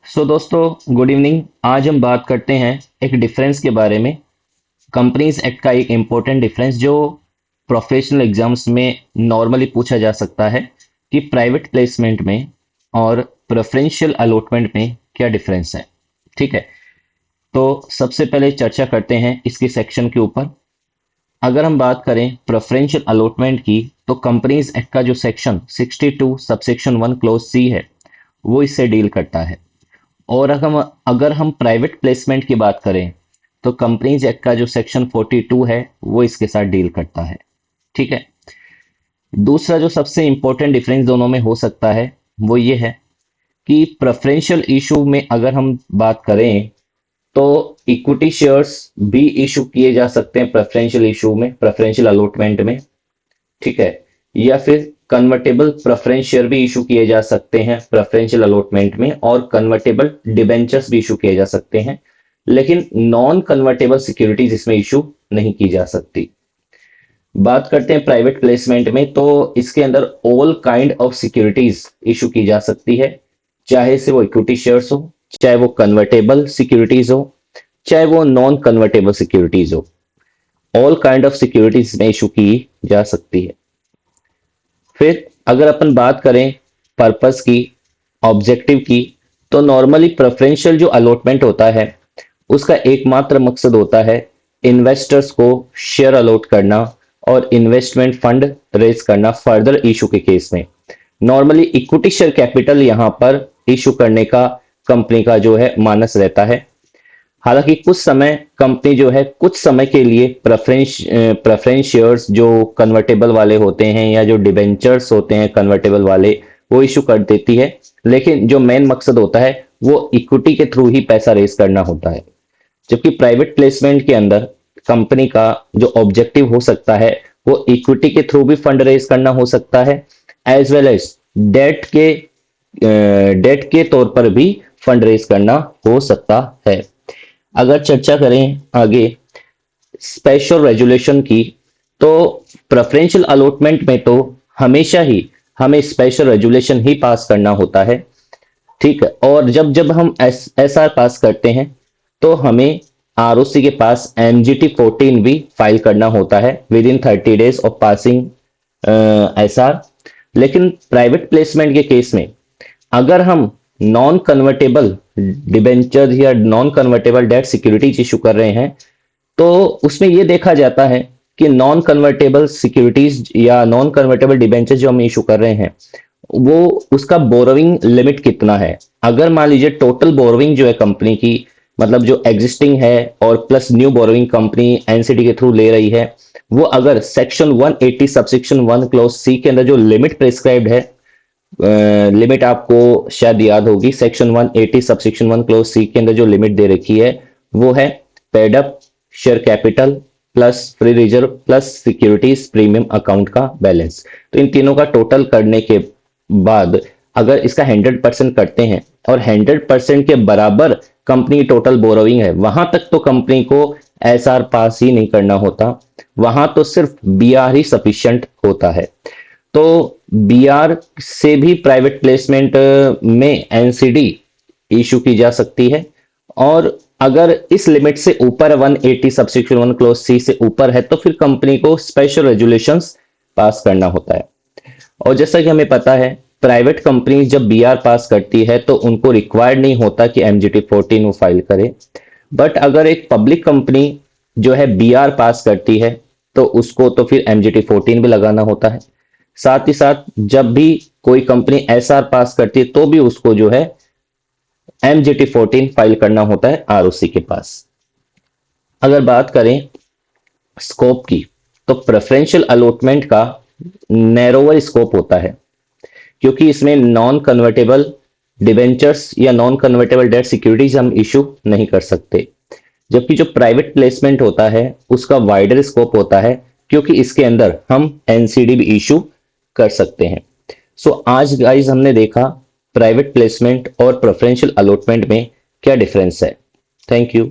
दोस्तों good evening. आज हम बात करते हैं एक डिफरेंस के बारे में। कंपनीज एक्ट का एक इम्पोर्टेंट डिफरेंस जो प्रोफेशनल एग्जाम्स में नॉर्मली पूछा जा सकता है कि प्राइवेट प्लेसमेंट में और प्रेफरेंशियल अलॉटमेंट में क्या डिफरेंस है। ठीक है, तो सबसे पहले चर्चा करते हैं इसके सेक्शन के ऊपर। अगर हम बात करें प्रेफरेंशियल अलॉटमेंट की तो कंपनीज एक्ट का जो सेक्शन 62 सबसेक्शन 1 क्लोज सी है वो इससे डील करता है। और अगर हम प्राइवेट प्लेसमेंट की बात करें तो कंपनीज एक्ट का जो सेक्शन 42 है वो इसके साथ डील करता है। ठीक है, दूसरा जो सबसे इंपॉर्टेंट डिफरेंस दोनों में हो सकता है वो ये है कि प्रेफरेंशियल इशू में अगर हम बात करें तो इक्विटी शेयर्स भी इशू किए जा सकते हैं प्रेफरेंशियल इशू में, प्रेफरेंशियल अलॉटमेंट में। ठीक है, या फिर कन्वर्टेबल प्रेफरेंस शेयर भी इशू किए जा सकते हैं प्रेफरेंशियल अलॉटमेंट में, और कन्वर्टेबल डिबेंचर्स भी इशू किए जा सकते हैं, लेकिन नॉन कन्वर्टेबल सिक्योरिटीज इसमें इशू नहीं की जा सकती। बात करते हैं प्राइवेट प्लेसमेंट में तो इसके अंदर all kind of securities issue की जा सकती है, चाहे से वो इक्विटी शेयर्स हो, चाहे वो कन्वर्टेबल सिक्योरिटीज हो, चाहे वो नॉन कन्वर्टेबल सिक्योरिटीज हो। ऑल काइंड ऑफ सिक्योरिटीज में इशू की जा सकती है। फिर अगर अपन बात करें पर्पस की, ऑब्जेक्टिव की, तो नॉर्मली प्रेफरेंशियल जो अलॉटमेंट होता है उसका एकमात्र मकसद होता है इन्वेस्टर्स को शेयर अलॉट करना और इन्वेस्टमेंट फंड रेज करना फर्दर इशू के केस में। नॉर्मली इक्विटी शेयर कैपिटल यहां पर इशू करने का कंपनी का जो है मानस रहता है। हालांकि कुछ समय कंपनी जो है कुछ समय के लिए प्रेफरेंस शेयर्स जो कन्वर्टेबल वाले होते हैं या जो डिबेंचर्स होते हैं कन्वर्टेबल वाले वो इशू कर देती है, लेकिन जो मेन मकसद होता है वो इक्विटी के थ्रू ही पैसा रेज करना होता है। जबकि प्राइवेट प्लेसमेंट के अंदर कंपनी का जो ऑब्जेक्टिव हो सकता है वो इक्विटी के थ्रू भी फंड रेज करना हो सकता है, एज वेल एज डेट के तौर पर भी फंड रेज करना हो सकता है। अगर चर्चा करें आगे स्पेशल रेजुलेशन की तो प्रेफरेंशियल अलॉटमेंट में तो हमेशा ही हमें स्पेशल रेजुलेशन ही पास करना होता है। ठीक है, और जब जब हम एस आर पास करते हैं तो हमें आरओसी के पास एमजीटी 14 भी फाइल करना होता है with in 30 days of passing S R. लेकिन प्राइवेट प्लेसमेंट के केस में अगर हम नॉन कन्वर्टेबल डिबेंचर या non convertible debt securities issue कर रहे हैं तो उसमें यह देखा जाता है कि नॉन कन्वर्टेबल सिक्योरिटीज या नॉन कन्वर्टेबल डिबेंचर जो हम इशू कर रहे हैं वो उसका बोरोइंग लिमिट कितना है। अगर मान लीजिए टोटल बोरोइंग जो है कंपनी की, मतलब जो एग्जिस्टिंग है और plus new borrowing company NCD के थ्रू ले रही है, वो अगर सेक्शन 180 सबसेक्शन 1 क्लोज सी के अंदर जो लिमिट प्रिस्क्राइब्ड है, लिमिट आपको शायद याद होगी, सेक्शन 180 सबसेक्शन 1 क्लोज सी के अंदर जो लिमिट दे रखी है वो है paid up share capital plus free reserve plus securities premium account का बैलेंस। तो इन तीनों का टोटल करने के बाद अगर इसका 100% करते हैं और 100% के बराबर कंपनी की टोटल बोरोइंग है, वहां तक तो कंपनी को एसआर पास ही नहीं करना होता, वहां तो सिर्फ बीआर ही सफिशिएंट होता है। तो बीआर से भी प्राइवेट प्लेसमेंट में एनसीडी इशू की जा सकती है, और अगर इस लिमिट से ऊपर 180 सबसेक्शन 1 क्लोज सी से ऊपर है तो फिर कंपनी को स्पेशल रेजुलेशंस पास करना होता है। और जैसा कि हमें पता है प्राइवेट कंपनी जब बीआर पास करती है तो उनको रिक्वायर्ड नहीं होता कि एमजीटी 14 वो फाइल करे, बट अगर एक पब्लिक कंपनी जो है बीआर पास करती है तो उसको तो फिर एमजीटी 14 भी लगाना होता है। साथ ही साथ जब भी कोई कंपनी एसआर पास करती है तो भी उसको जो है एमजीटी 14 फाइल करना होता है आरओसी के पास। अगर बात करें स्कोप की तो प्रेफरेंशियल अलॉटमेंट का नैरोवर स्कोप होता है, क्योंकि इसमें नॉन कन्वर्टेबल डिबेंचर्स या नॉन कन्वर्टेबल डेट सिक्योरिटीज हम इशू नहीं कर सकते। जबकि जो प्राइवेट प्लेसमेंट होता है उसका वाइडर स्कोप होता है, क्योंकि इसके अंदर हम एनसीडी भी इशू कर सकते हैं। सो आज गाइस हमने देखा प्राइवेट प्लेसमेंट और प्रेफरेंशियल अलॉटमेंट में क्या डिफरेंस है। Thank you.